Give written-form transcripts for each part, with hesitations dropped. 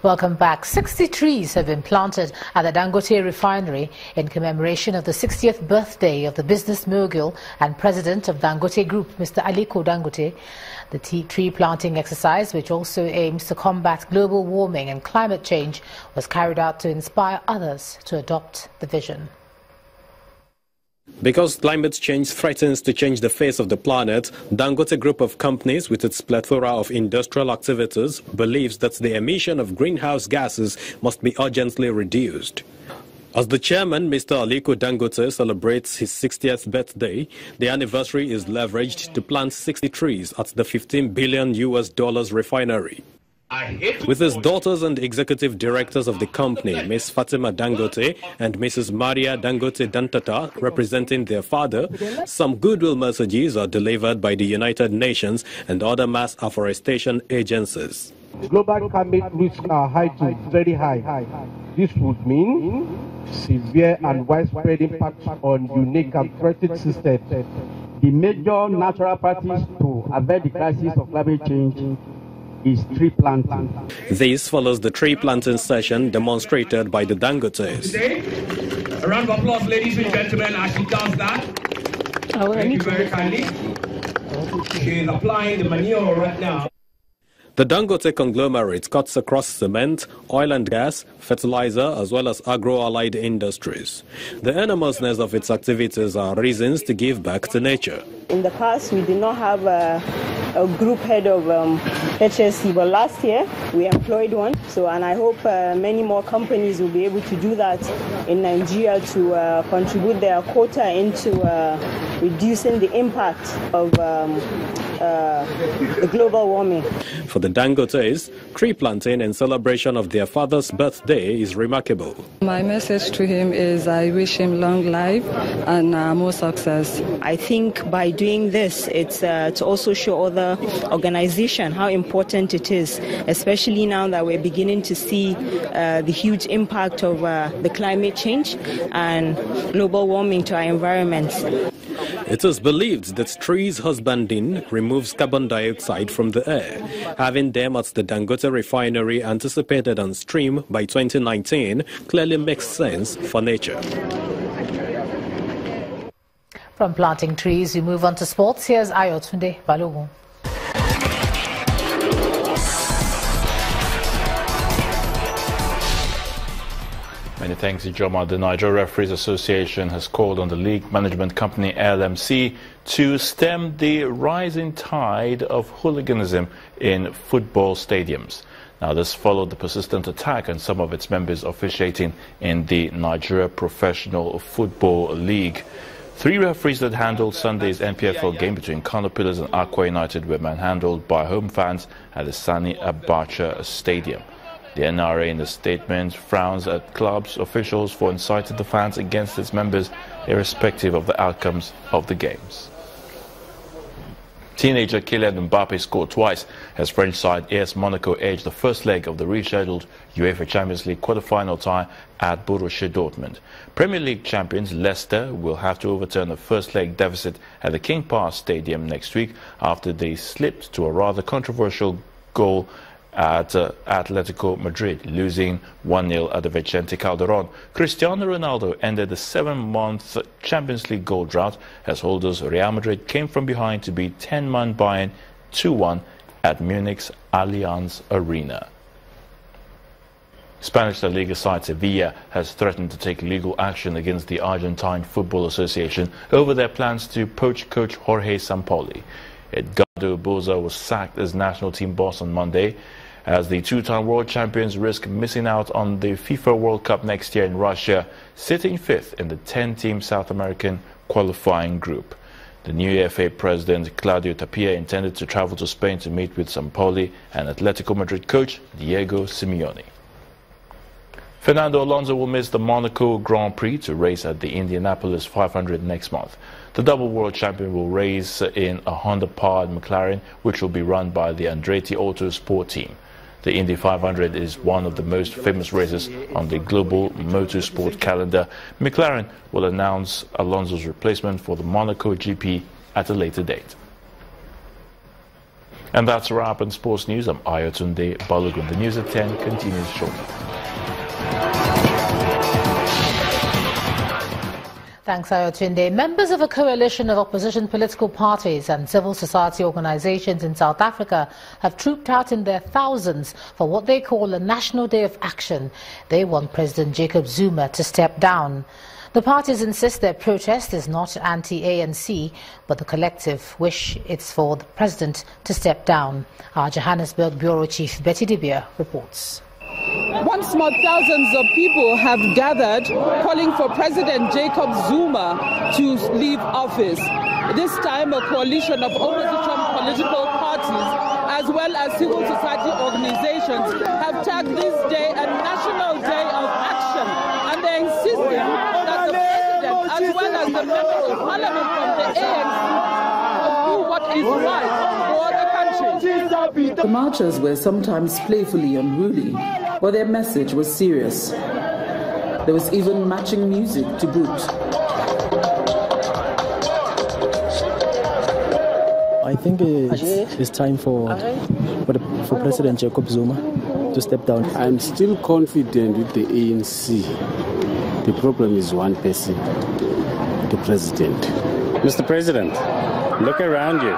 Welcome back. 60 trees have been planted at the Dangote Refinery in commemoration of the 60th birthday of the business mogul and president of Dangote Group, Mr. Aliko Dangote. The tree planting exercise, which also aims to combat global warming and climate change, was carried out to inspire others to adopt the vision. Because climate change threatens to change the face of the planet, Dangote Group of companies, with its plethora of industrial activities, believes that the emission of greenhouse gases must be urgently reduced. As the chairman, Mr. Aliko Dangote, celebrates his 60th birthday, the anniversary is leveraged to plant 60 trees at the $15 billion refinery. With his daughters and executive directors of the company, Ms. Fatima Dangote and Mrs. Maria Dangote Dantata, representing their father, some goodwill messages are delivered by the United Nations and other mass afforestation agencies. Global climate risks are high to very high. This would mean severe and widespread impacts on unique and threatened systems. The major natural practice to avert the crisis of climate change is tree planting. This follows the tree planting session demonstrated by the Dangotes. Today, a round of applause, ladies and gentlemen, as she does that. Thank you very kindly. She is applying the manure right now. The Dangote conglomerate cuts across cement, oil and gas, fertilizer, as well as agro-allied industries. The enormousness of its activities are reasons to give back to nature. In the past, we did not have a group head of HSC, but last year we employed one. And I hope many more companies will be able to do that in Nigeria to contribute their quota into reducing the impact of the global warming. For the Dangotes, tree planting in celebration of their father's birthday is remarkable. My message to him is I wish him long life and more success. I think by doing this, it's to also show other organizations how important it is, especially now that we're beginning to see the huge impact of the climate change and global warming to our environment. It is believed that trees husbanding removes carbon dioxide from the air. Having them at the Dangote Refinery anticipated on stream by 2019 clearly makes sense for nature. From planting trees, we move on to sports. Here's Ayotunde Balogun. Many thanks, Ijoma. The Nigeria Referees Association has called on the league management company LMC to stem the rising tide of hooliganism in football stadiums. Now, this followed the persistent attack on some of its members officiating in the Nigeria Professional Football League. 3 referees that handled Sunday's NPFL game between Kano Pillars and Akwa United were manhandled by home fans at the Sani Abacha Stadium. The NRA in a statement frowns at clubs officials for inciting the fans against its members, irrespective of the outcomes of the games. Teenager Kylian Mbappe scored twice as French side AS Monaco edged the first leg of the rescheduled UEFA Champions League quarter-final tie at Borussia Dortmund. Premier League champions Leicester will have to overturn a first-leg deficit at the King Power Stadium next week after they slipped to a rather controversial goal at Atletico Madrid, losing 1-0 at the Vicente Calderón. Cristiano Ronaldo ended the 7-month Champions League goal drought as holders Real Madrid came from behind to beat 10-man Bayern 2-1 at Munich's Allianz Arena. Spanish La Liga side Sevilla has threatened to take legal action against the Argentine Football Association over their plans to poach coach Jorge Sampaoli. Edgardo Boza was sacked as national team boss on Monday, as the 2-time world champions risk missing out on the FIFA World Cup next year in Russia, sitting 5th in the 10-team South American qualifying group. The new FA president Claudio Tapia intended to travel to Spain to meet with Sampaoli and Atletico Madrid coach Diego Simeone. Fernando Alonso will miss the Monaco Grand Prix to race at the Indianapolis 500 next month. The double world champion will race in a Honda-powered McLaren, which will be run by the Andretti Autosport team. The Indy 500 is one of the most famous races on the global motorsport calendar. McLaren will announce Alonso's replacement for the Monaco GP at a later date. And that's a wrap in sports news. I'm Ayotunde Balogun. The news at 10 continues shortly. Thanks, Ayotunde. Members of a coalition of opposition political parties and civil society organizations in South Africa have trooped out in their thousands for what they call a National Day of Action. They want President Jacob Zuma to step down. The parties insist their protest is not anti-ANC, but the collective wish it's for the president to step down. Our Johannesburg Bureau Chief Betty De Beer reports. Once more, thousands of people have gathered calling for President Jacob Zuma to leave office. This time, a coalition of opposition political parties as well as civil society organizations have tagged this day a National Day of Action, and they're insisting that the president as well as the members of parliament from the ANC do what is right for the country. The marchers were sometimes playfully unruly, but their message was serious. There was even matching music to boot. I think it's time for President Jacob Zuma to step down. I'm still confident with the ANC. The problem is one person, the president. Mr. President, look around you.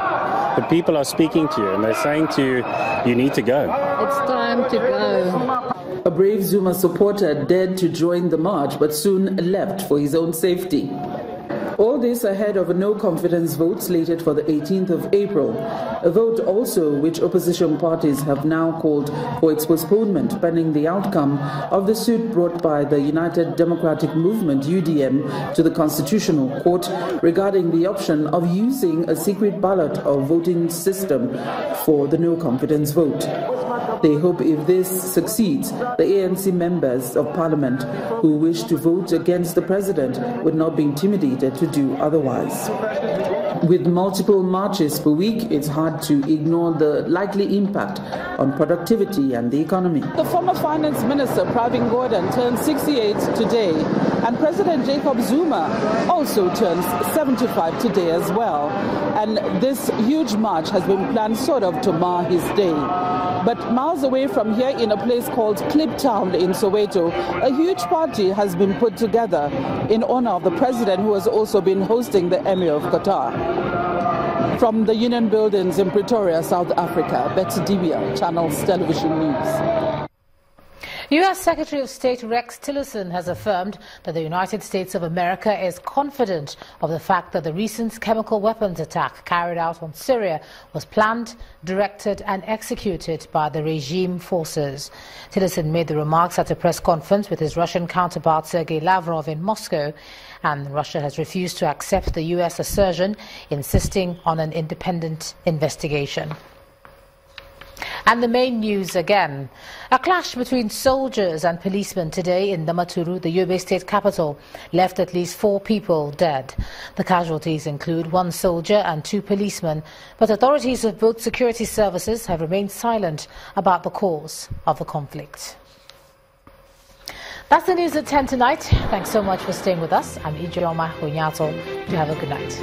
The people are speaking to you and they're saying to you, you need to go. It's time to go. A brave Zuma supporter dared to join the march but soon left for his own safety. All this ahead of a no-confidence vote slated for the 18th of April, a vote also which opposition parties have now called for its postponement pending the outcome of the suit brought by the United Democratic Movement, UDM, to the Constitutional Court regarding the option of using a secret ballot or voting system for the no-confidence vote. They hope if this succeeds, the ANC members of parliament who wish to vote against the president would not be intimidated to do otherwise. With multiple marches per week, it's hard to ignore the likely impact on productivity and the economy. The former finance minister, Pravin Gordhan, turned 68 today, and President Jacob Zuma also turns 75 today as well. And this huge march has been planned sort of to mar his day. But miles away from here, in a place called Kliptown in Soweto, a huge party has been put together in honor of the president, who has also been hosting the Emir of Qatar. From the Union Buildings in Pretoria, South Africa, Betty De Beer, Channels Television News. U.S. Secretary of State Rex Tillerson has affirmed that the United States of America is confident of the fact that the recent chemical weapons attack carried out on Syria was planned, directed and executed by the regime forces. Tillerson made the remarks at a press conference with his Russian counterpart Sergei Lavrov in Moscow, and Russia has refused to accept the U.S. assertion, insisting on an independent investigation. And the main news again. A clash between soldiers and policemen today in Damaturu, the Yobe state capital, left at least 4 people dead. The casualties include 1 soldier and 2 policemen, but authorities of both security services have remained silent about the cause of the conflict. That's the news at 10 tonight. Thanks so much for staying with us. I'm Ijeoma Onyato. Do have a good night.